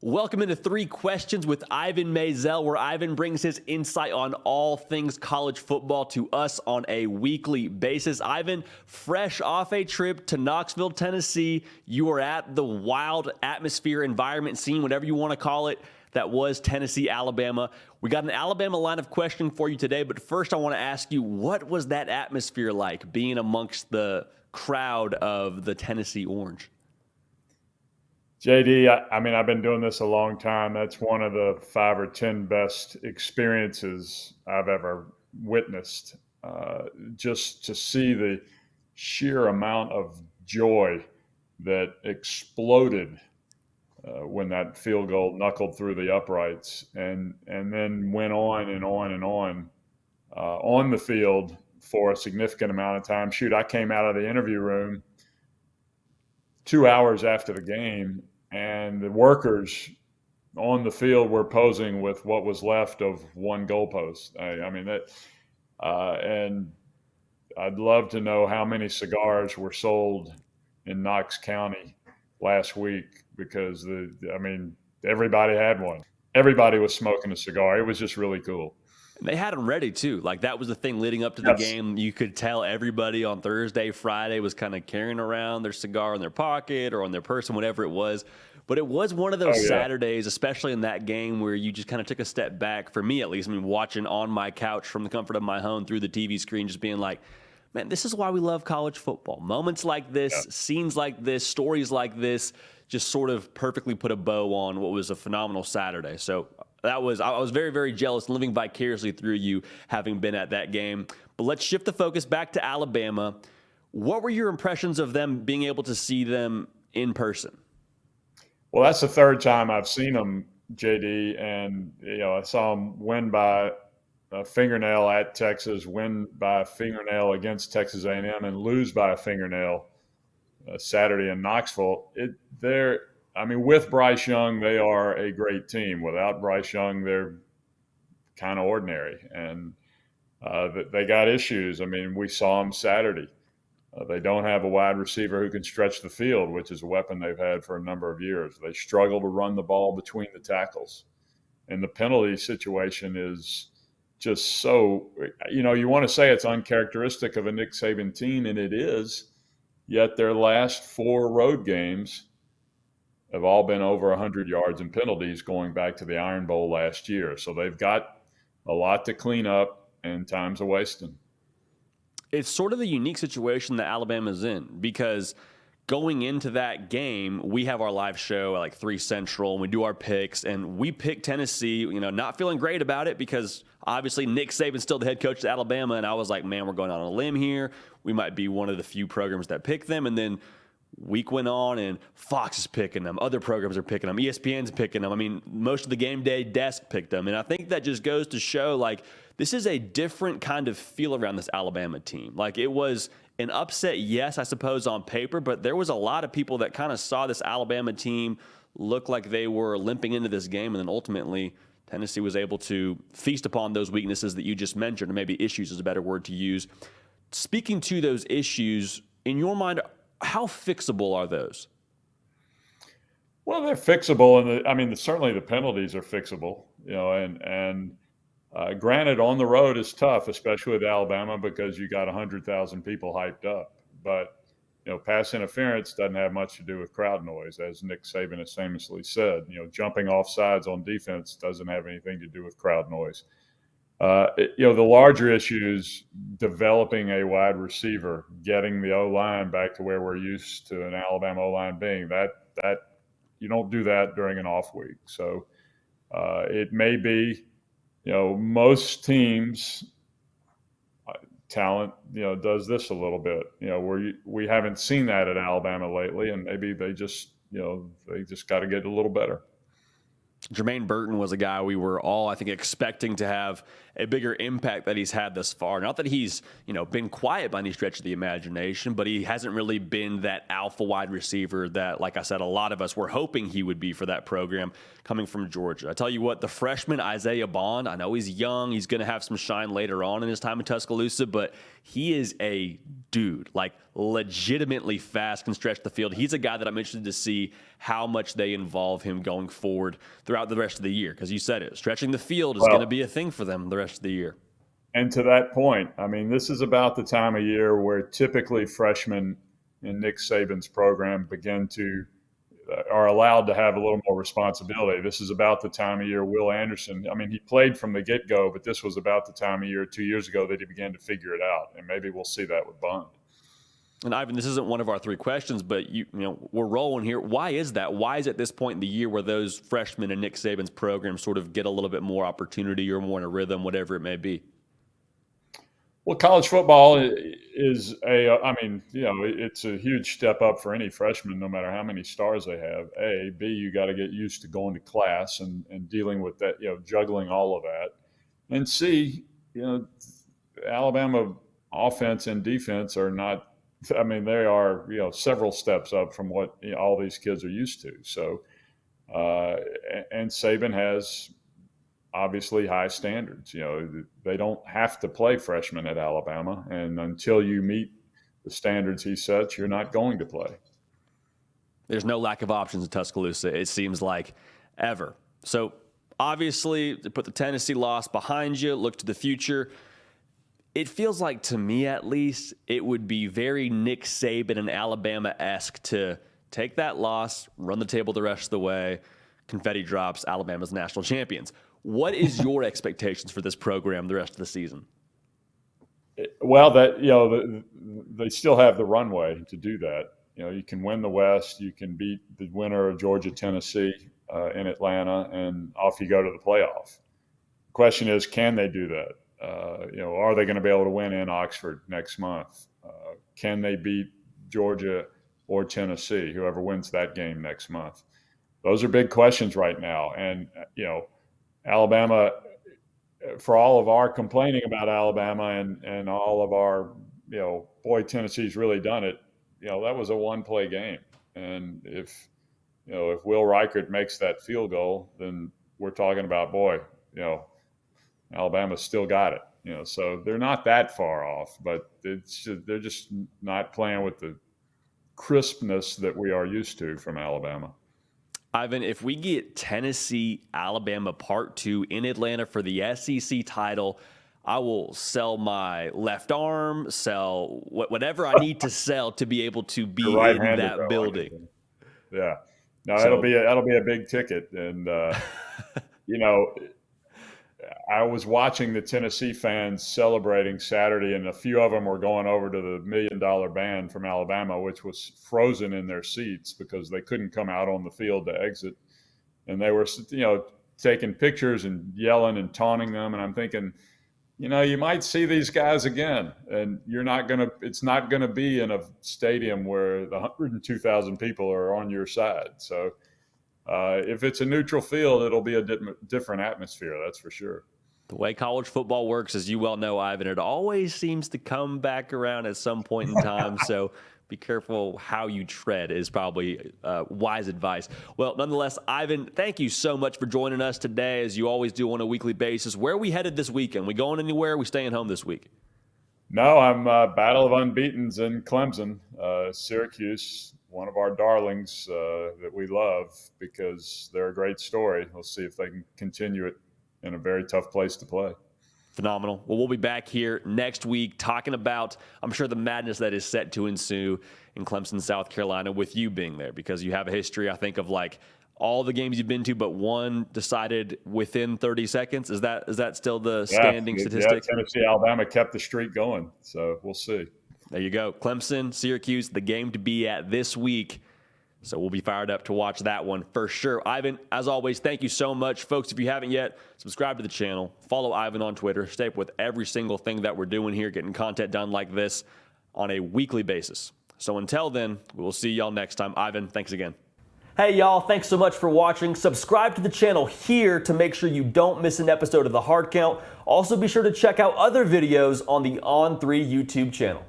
Welcome into Three Questions with Ivan Maisel, where Ivan brings his insight on all things college football to us on a weekly basis. Ivan, fresh off a trip to Knoxville, Tennessee, you are at the wild atmosphere, environment, scene, whatever you want to call it, that was Tennessee, Alabama. We got an Alabama line of questioning for you today, but first I want to ask you, what was that atmosphere like being amongst the crowd of the Tennessee Orange? JD, I mean, I've been doing this a long time. That's one of the 5 or 10 best experiences I've ever witnessed. Just to see the sheer amount of joy that exploded when that field goal knuckled through the uprights and then went on and on and on the field for a significant amount of time. Shoot, I came out of the interview room 2 hours after the game, and the workers on the field were posing with what was left of one goalpost. I mean, that, and I'd love to know how many cigars were sold in Knox County last week, because everybody had one. Everybody was smoking a cigar. It was just really cool. They had them ready, too. Like, that was the thing leading up to the game. You could tell everybody on Thursday, Friday was kind of carrying around their cigar in their pocket or on their person, whatever it was. But it was one of those Saturdays, especially in that game, where you just kind of took a step back, for me at least. I mean, watching on my couch from the comfort of my home through the TV screen, just being like, man, this is why we love college football. Moments like this, scenes like this, stories like this, just sort of perfectly put a bow on what was a phenomenal Saturday. So I was very, very jealous, living vicariously through you, having been at that game. But let's shift the focus back to Alabama. What were your impressions of them, being able to see them in person? Well, that's the third time I've seen them, JD, and I saw them win by a fingernail at Texas, win by a fingernail against Texas A&M, and lose by a fingernail Saturday in Knoxville. With Bryce Young, they are a great team. Without Bryce Young, they're kind of ordinary, and they got issues. I mean, we saw them Saturday. They don't have a wide receiver who can stretch the field, which is a weapon they've had for a number of years. They struggle to run the ball between the tackles. And the penalty situation is just so, you want to say it's uncharacteristic of a Nick Saban team, and it is, yet their last 4 road games have all been over 100 yards in penalties going back to the Iron Bowl last year. So they've got a lot to clean up, and time's a wasting. It's sort of the unique situation that Alabama's in, because going into that game, we have our live show at like 3 Central, and we do our picks, and we picked Tennessee, not feeling great about it because obviously Nick Saban's still the head coach at Alabama, and I was like, man, we're going on a limb here. We might be one of the few programs that pick them, and then week went on, and Fox is picking them. Other programs are picking them. ESPN's picking them. I mean, most of the game day desk picked them, and I think that just goes to show, like, this is a different kind of feel around this Alabama team. Like, it was an upset, yes, I suppose, on paper, but there was a lot of people that kind of saw this Alabama team look like they were limping into this game, and then ultimately Tennessee was able to feast upon those weaknesses that you just mentioned, or maybe issues is a better word to use. Speaking to those issues, in your mind, how fixable are those? Well, they're fixable, and certainly the penalties are fixable, and granted, on the road is tough, especially with Alabama, because you got 100,000 people hyped up. But, pass interference doesn't have much to do with crowd noise, as Nick Saban has famously said. Jumping off sides on defense doesn't have anything to do with crowd noise. The larger issue is developing a wide receiver, getting the O-line back to where we're used to an Alabama O-line being. That you don't do that during an off week. So it may be, most teams talent, does this a little bit, where we haven't seen that at Alabama lately, and maybe they just got to get a little better. Jermaine Burton was a guy we were all, I think, expecting to have a bigger impact that he's had thus far. Not that he's, been quiet by any stretch of the imagination, but he hasn't really been that alpha wide receiver that, like I said, a lot of us were hoping he would be for that program coming from Georgia. I tell you what, the freshman Isaiah Bond, I know he's young. He's going to have some shine later on in his time in Tuscaloosa, but he is a dude. Like, legitimately fast, can stretch the field. He's a guy that I'm interested to see how much they involve him going forward throughout the rest of the year. Because you said it, stretching the field is going to be a thing for them the rest of the year. And to that point, I mean, this is about the time of year where typically freshmen in Nick Saban's program are allowed to have a little more responsibility. This is about the time of year Will Anderson, I mean, he played from the get-go, but this was about the time of year 2 years ago that he began to figure it out. And maybe we'll see that with Bond. And Ivan, this isn't one of our 3 questions, but we're rolling here. Why is that? Why is it at this point in the year where those freshmen in Nick Saban's program sort of get a little bit more opportunity or more in a rhythm, whatever it may be? Well, college football is it's a huge step up for any freshman, no matter how many stars they have. A, B, you got to get used to going to class and dealing with that, juggling all of that. And C, Alabama offense and defense are not, I mean, they are, several steps up from what all these kids are used to. So, and Saban has obviously high standards. They don't have to play freshmen at Alabama, and until you meet the standards he sets, you're not going to play. There's no lack of options in Tuscaloosa, it seems like, ever. So obviously, put the Tennessee loss behind you, look to the future. It feels like, to me at least, it would be very Nick Saban and Alabama-esque to take that loss, run the table the rest of the way, confetti drops, Alabama's national champions. What is your expectations for this program the rest of the season? Well, they still have the runway to do that. You can win the West, you can beat the winner of Georgia, Tennessee in Atlanta, and off you go to the playoff. The question is, can they do that? Are they going to be able to win in Oxford next month? Can they beat Georgia or Tennessee, whoever wins that game next month? Those are big questions right now. And, Alabama, for all of our complaining about Alabama and all of our, boy, Tennessee's really done it. That was a one-play game. And if Will Reichert makes that field goal, then we're talking about, boy, Alabama's still got it. So they're not that far off, but they're just not playing with the crispness that we are used to from Alabama. Ivan, if we get Tennessee, Alabama Part 2 in Atlanta for the SEC title, I will sell my left arm, sell whatever I need to sell to be able to be in that building. Yeah. No, that'll be a big ticket. And, I was watching the Tennessee fans celebrating Saturday, and a few of them were going over to the $1 Million Band from Alabama, which was frozen in their seats because they couldn't come out on the field to exit. And they were, taking pictures and yelling and taunting them. And I'm thinking, you might see these guys again, and it's not going to be in a stadium where the 102,000 people are on your side. So if it's a neutral field, it'll be a different atmosphere, that's for sure. The way college football works, as you well know, Ivan, it always seems to come back around at some point in time. So be careful how you tread is probably wise advice. Well, nonetheless, Ivan, thank you so much for joining us today, as you always do on a weekly basis. Where are we headed this weekend? We going anywhere? Are we staying home this week? No, I'm Battle of Unbeatens in Clemson, Syracuse. One of our darlings that we love because they're a great story. We'll see if they can continue it in a very tough place to play. Phenomenal. Well, we'll be back here next week talking about, I'm sure, the madness that is set to ensue in Clemson, South Carolina, with you being there, because you have a history, I think, of like all the games you've been to, but one decided within 30 seconds. Is that still the standing statistic? Yeah, Tennessee, Alabama kept the streak going, so we'll see. There you go. Clemson, Syracuse, the game to be at this week. So we'll be fired up to watch that one for sure. Ivan, as always, thank you so much. Folks, if you haven't yet, subscribe to the channel. Follow Ivan on Twitter. Stay up with every single thing that we're doing here, getting content done like this on a weekly basis. So until then, we will see y'all next time. Ivan, thanks again. Hey, y'all. Thanks so much for watching. Subscribe to the channel here to make sure you don't miss an episode of The Hard Count. Also, be sure to check out other videos on the On3 YouTube channel.